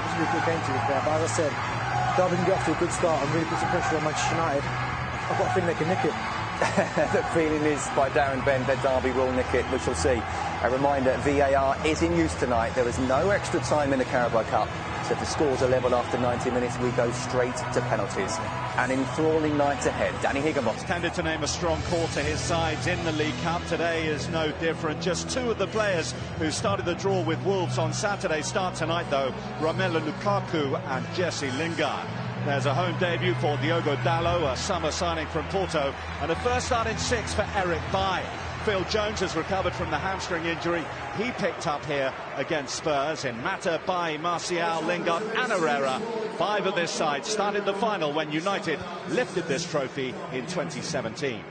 This will be a good game to be fair, but as I said, Derby can get off to a good start and really put some pressure on Manchester United. I've got a feeling they can nick it. The feeling is by Darren Bent that Derby will nick it, we shall see. A reminder, VAR is in use tonight. There is no extra time in the Carabao Cup, so if the scores are level after 90 minutes, we go straight to penalties. An enthralling night ahead. Danny Higginbotham. Tended to name a strong core to his sides in the League Cup. Today is no different. Just two of the players who started the draw with Wolves on Saturday start tonight, though. Romelu Lukaku and Jesse Lingard. There's a home debut for Diogo Dalot, a summer signing from Porto, and a first start in 6 for Eric Bailly. Phil Jones has recovered from the hamstring injury he picked up here against Spurs. In Mata, Bailly, Martial, Lingard and Herrera, 5 of this side started the final when United lifted this trophy in 2017.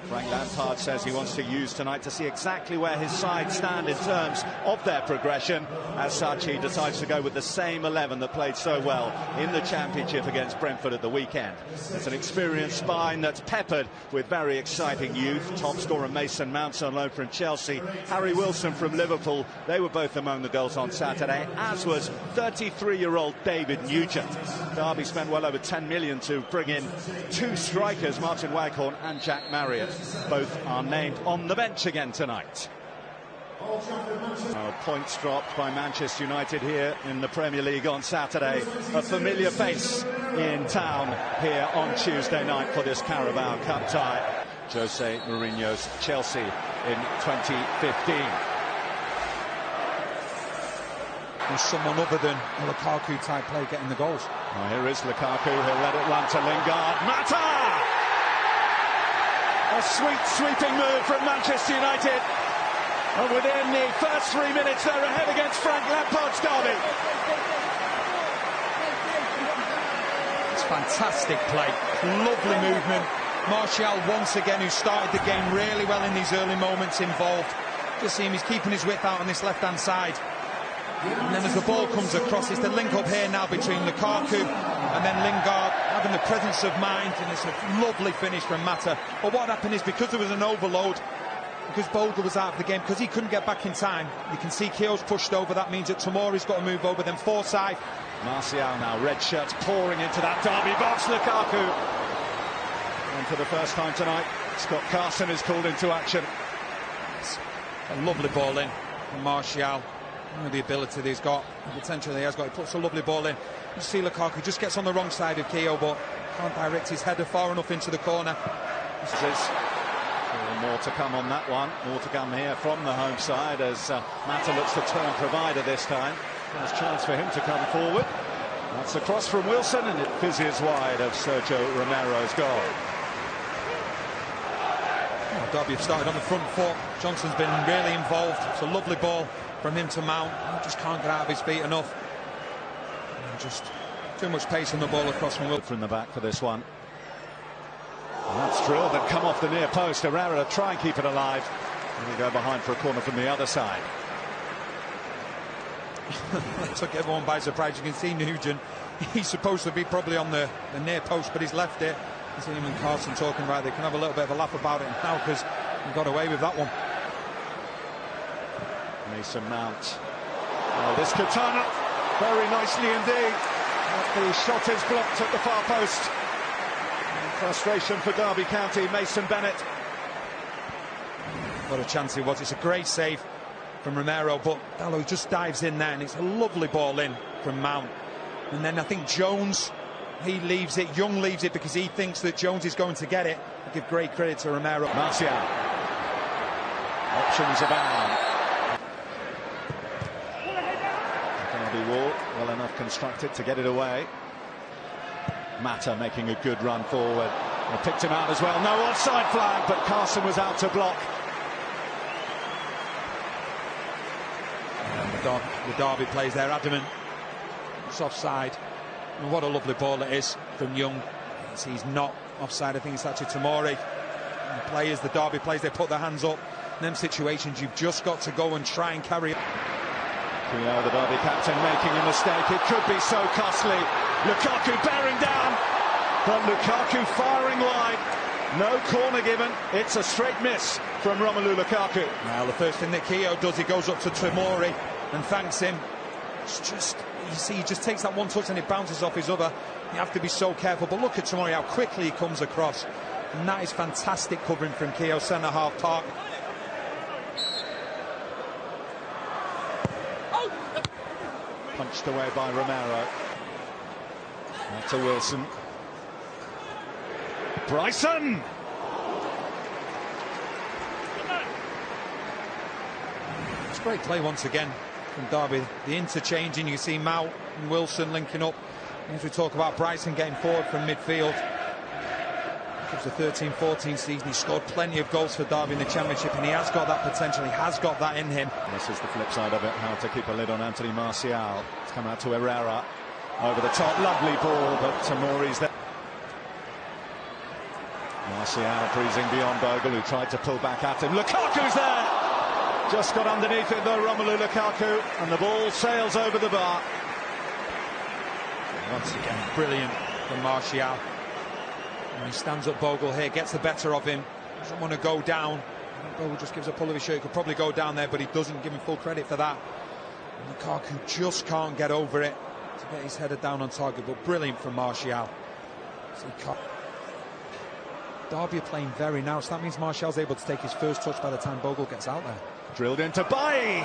Frank Lampard says he wants to use tonight to see exactly where his side stand in terms of their progression. As such, he decides to go with the same 11 that played so well in the Championship against Brentford at the weekend. It's an experienced spine that's peppered with very exciting youth. Top scorer Mason Mount on loan from Chelsea, Harry Wilson from Liverpool. They were both among the goals on Saturday, as was 33-year-old David Nugent. Derby spent well over 10 million to bring in 2 strikers, Martin Waghorn and Jack Marriott. Both are named on the bench again tonight. Points dropped by Manchester United here in the Premier League on Saturday. A familiar face in town here on Tuesday night for this Carabao Cup tie. Jose Mourinho's Chelsea in 2015. There's someone other than a Lukaku type play getting the goals. Well, here is Lukaku. He'll let it run to Lingard. Mata! A sweet sweeping move from Manchester United, and within the first 3 minutes they're ahead against Frank Lampard's Derby. It's fantastic play, lovely movement. Martial once again, who started the game really well in these early moments involved. Just see him, he's keeping his width out on this left hand side. And then as the ball comes across, it's the link up here now between Lukaku and then Lingard, having the presence of mind, and it's a lovely finish from Mata. But what happened is, because there was an overload, because Bogle was out of the game, because he couldn't get back in time, you can see Keogh's pushed over. That means that Tomori's got to move over, then Forsyth. Martial now, red shirts pouring into that Derby box. Lukaku. And for the first time tonight, Scott Carson is called into action. A lovely ball in from Martial. The ability that he's got, the potential that he has got, he puts a lovely ball in. You see Lukaku just gets on the wrong side of Keogh, but can't direct his header far enough into the corner. More to come on that one, more to come here from the home side as Mata looks to turn provider this time. There's a chance for him to come forward. That's a cross from Wilson, and it fizzes wide of Sergio Romero's goal. Oh, Derby have started on the front foot. Johnson's been really involved. It's a lovely ball from him to Mount. He just can't get out of his feet enough. And just too much pace on the ball across from Wilson. From the back for this one. And that's drilled and come off the near post. Herrera to try and keep it alive. And we go behind for a corner from the other side. That took everyone by surprise. You can see Nugent. He's supposed to be probably on the near post, but he's left it. You see him and Carson talking about it. They can have a little bit of a laugh about it now because he got away with that one. Mason Mount. Oh, this could turn up very nicely indeed. The shot is blocked at the far post. And frustration for Derby County. Mason Bennett. What a chance it was. It's a great save from Romero, but Dalot just dives in there, and it's a lovely ball in from Mount. And then I think Jones, he leaves it. Young leaves it because he thinks that Jones is going to get it. I give great credit to Romero. Martial. Options abound. Wall well enough constructed to get it away. Mata making a good run forward. They picked him out as well. No offside flag, but Carson was out to block. The Derby plays there, adamant. It's offside. And what a lovely ball it is from Young. He's not offside. I think it's actually Tomori. The Derby players, they put their hands up. In them situations, you've just got to go and try and carry it. You know, the Derby captain making a mistake. It could be so costly. Lukaku bearing down, but Lukaku firing wide. No corner given. It's a straight miss from Romelu Lukaku. Well, the first thing that Keogh does, he goes up to Tomori and thanks him. It's just, you see, he just takes that one touch and it bounces off his other. You have to be so careful. But look at Tomori, how quickly he comes across. And that is fantastic covering from Keogh, centre-half Park. Punched away by Romero. Back to Wilson. Bryson! It's great play once again from Derby. The interchanging, you see Mount and Wilson linking up. As we talk about Bryson getting forward from midfield. It was the 13-14 season. He scored plenty of goals for Derby in the Championship, and he has got that potential. He has got that in him. This is the flip side of it, how to keep a lid on Anthony Martial. It's come out to Herrera. Over the top, lovely ball, but Tomori's there. Martial breezing beyond Bogle, who tried to pull back at him. Lukaku's there! Just got underneath it though, Romelu Lukaku, and the ball sails over the bar. Once again, brilliant from Martial. And he stands up Bogle here, gets the better of him. Doesn't want to go down. Bogle just gives a pull of his shirt. He could probably go down there, but he doesn't give him full credit for that. And Lukaku just can't get over it to get his header down on target, but brilliant from Martial. So Derby are playing very now, so that means Martial's able to take his first touch by the time Bogle gets out there. Drilled into Bailly.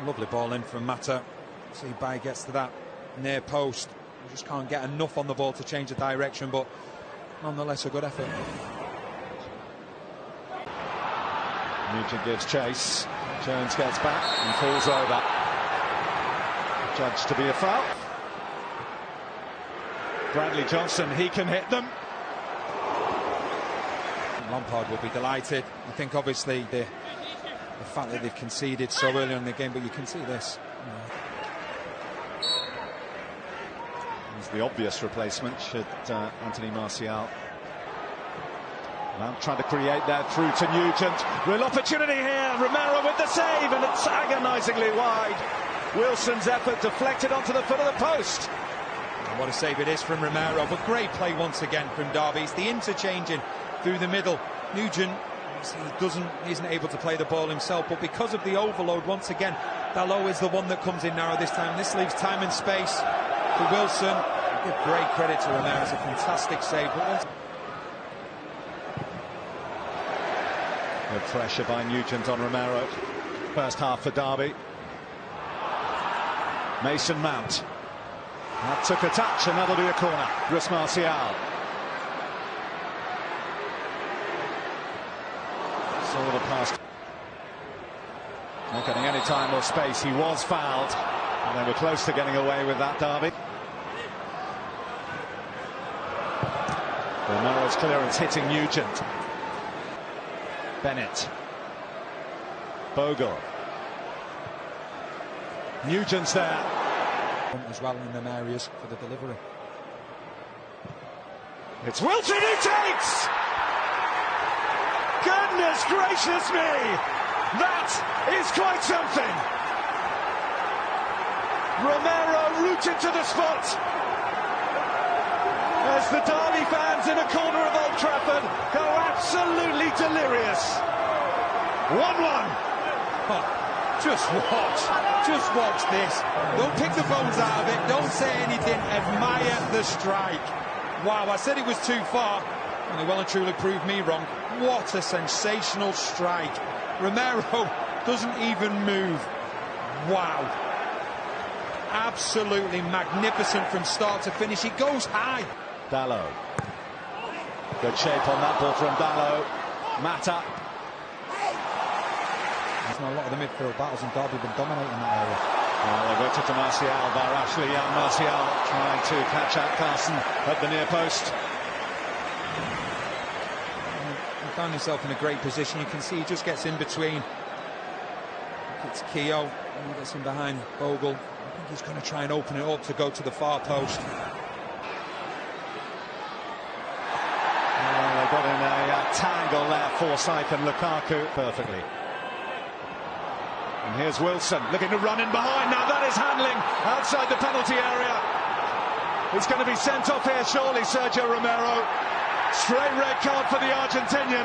Lovely ball in from Mata. See, Bailly gets to that near post. He just can't get enough on the ball to change the direction, but nonetheless a good effort. Nugent gives chase. Jones gets back and falls over. Judged to be a foul. Bradley Johnson, he can hit them. Lampard will be delighted. I think obviously the fact that they've conceded so early in the game, but you can see this. He's the obvious replacement should Anthony Martial. Mount trying to create that through to Nugent. Real opportunity here. Romero with the save, and it's agonisingly wide. Wilson's effort deflected onto the foot of the post. And what a save it is from Romero, but great play once again from Derby. It's the interchanging through the middle. Nugent, he isn't able to play the ball himself, but because of the overload, once again, Dalot is the one that comes in narrow this time. This leaves time and space for Wilson. I give great credit to Romero. It's a fantastic save. Good pressure by Nugent on Romero. First half for Derby. Mason Mount. That took a touch, and that'll be a corner. Chris Martial. Saw the pass. Not getting any time or space. He was fouled, and they were close to getting away with that, Derby. Romero's clearance hitting Nugent. Bennett. Bogle. Nugent's there. As well in them areas for the delivery. It's Wilson who takes! Goodness gracious me! That is quite something! Romero rooted to the spot. As the Derby fans in a corner of Old Trafford go absolutely delirious. 1-1. Oh, just watch this. Don't pick the bones out of it. Don't say anything. Admire the strike. Wow, I said it was too far, and they well and truly proved me wrong. What a sensational strike. Romero doesn't even move. Wow. Absolutely magnificent from start to finish. He goes high. Dalot. Good shape on that ball from Dalot. Mata. There's a lot of the midfield battles, and Derby have been dominating that area. Well, they worked it to Martial by Ashley Young. Martial trying to catch out Carson at the near post. He found himself in a great position. You can see he just gets in between. It's Keogh, and he gets in behind Bogle. I think he's going to try and open it up to go to the far post. Well, they got in a tangle there, Forsyth and Lukaku perfectly. And here's Wilson looking to run in behind. Now that is handling outside the penalty area. He's going to be sent off here surely, Sergio Romero. Straight red card for the Argentinian.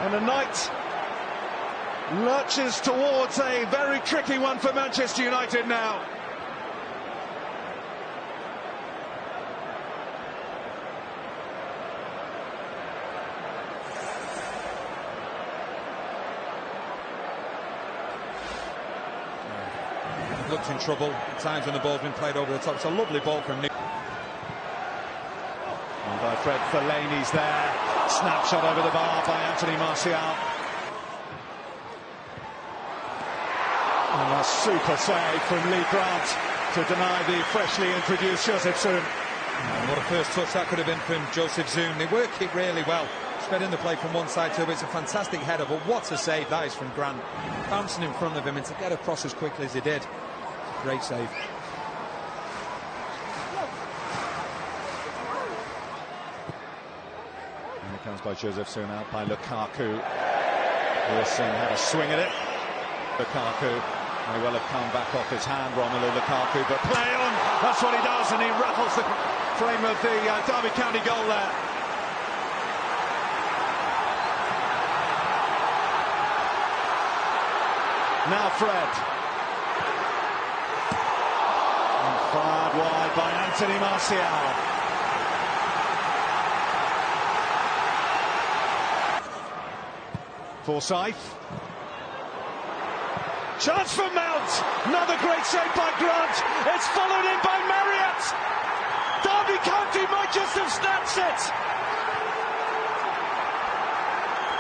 And a night lurches towards a very tricky one for Manchester United now. Looked in trouble at times when the ball's been played over the top. It's a lovely ball from New. And by Fred Fellaini's there. Snapshot over the bar by Anthony Martial. And a super save from Lee Grant to deny the freshly introduced Joseph Zoom. What a first touch that could have been from Joseph Zoom. They work it really well. Spread in the play from one side to the other. It's a fantastic header, but what a save that is from Grant. Bouncing in front of him and to get across as quickly as he did. Great save. And it comes by Joseph Zoom, out by Lukaku. Wilson had a swing at it. Lukaku may well have come back off his hand, Romelu Lukaku, but play on! That's what he does, and he rattles the frame of the Derby County goal there. Now Fred. And fired wide by Anthony Martial. Forsyth. Chance for Mount. Another great save by Grant. It's followed in by Marriott. Derby County might just have snatched it.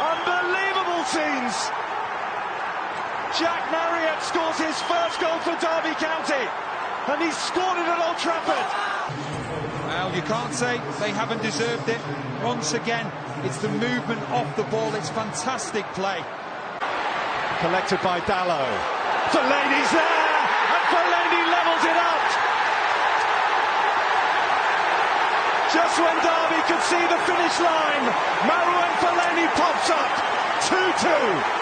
Unbelievable scenes. Jack Marriott scores his first goal for Derby County, and he's scored it at Old Trafford. Well, you can't say they haven't deserved it. Once again, it's the movement off the ball. It's fantastic play. Collected by Dallow. Fellaini's there, and Fellaini levels it out. Just when Derby could see the finish line, Marouane Fellaini pops up. 2-2.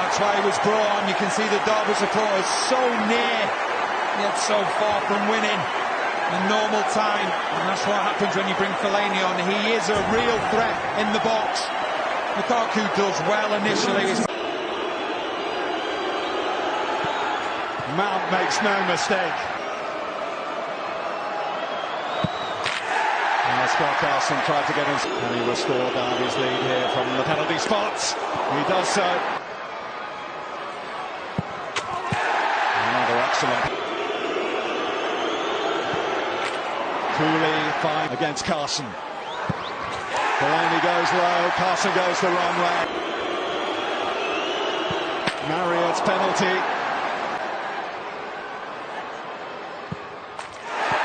That's why he was brought on. You can see the Derby supporters so near, yet so far from winning in normal time. And that's what happens when you bring Fellaini on. He is a real threat in the box. Lukaku does well initially. Mount makes no mistake. And Scott Carson tried to get him. And he restored Derby's lead here from the penalty spot. He does so. Excellent. Cooley fine against Carson. Fellaini goes low, Carson goes the wrong way. Marriott's penalty.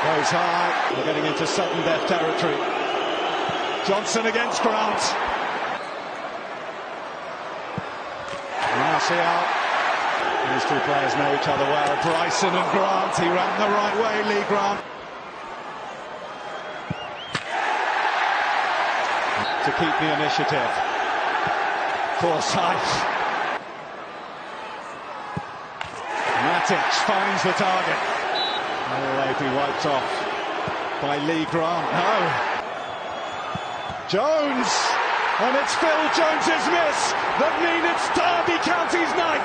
Goes high, we're getting into sudden death territory. Johnson against Grant. Martial. These two players know each other well. Bryson and Grant. He ran the right way, Lee Grant. To keep the initiative. Forsyth. Matic finds the target. Oh, they've been wiped off by Lee Grant. No. Jones. And it's Phil Jones's miss that means it's Derby County's night.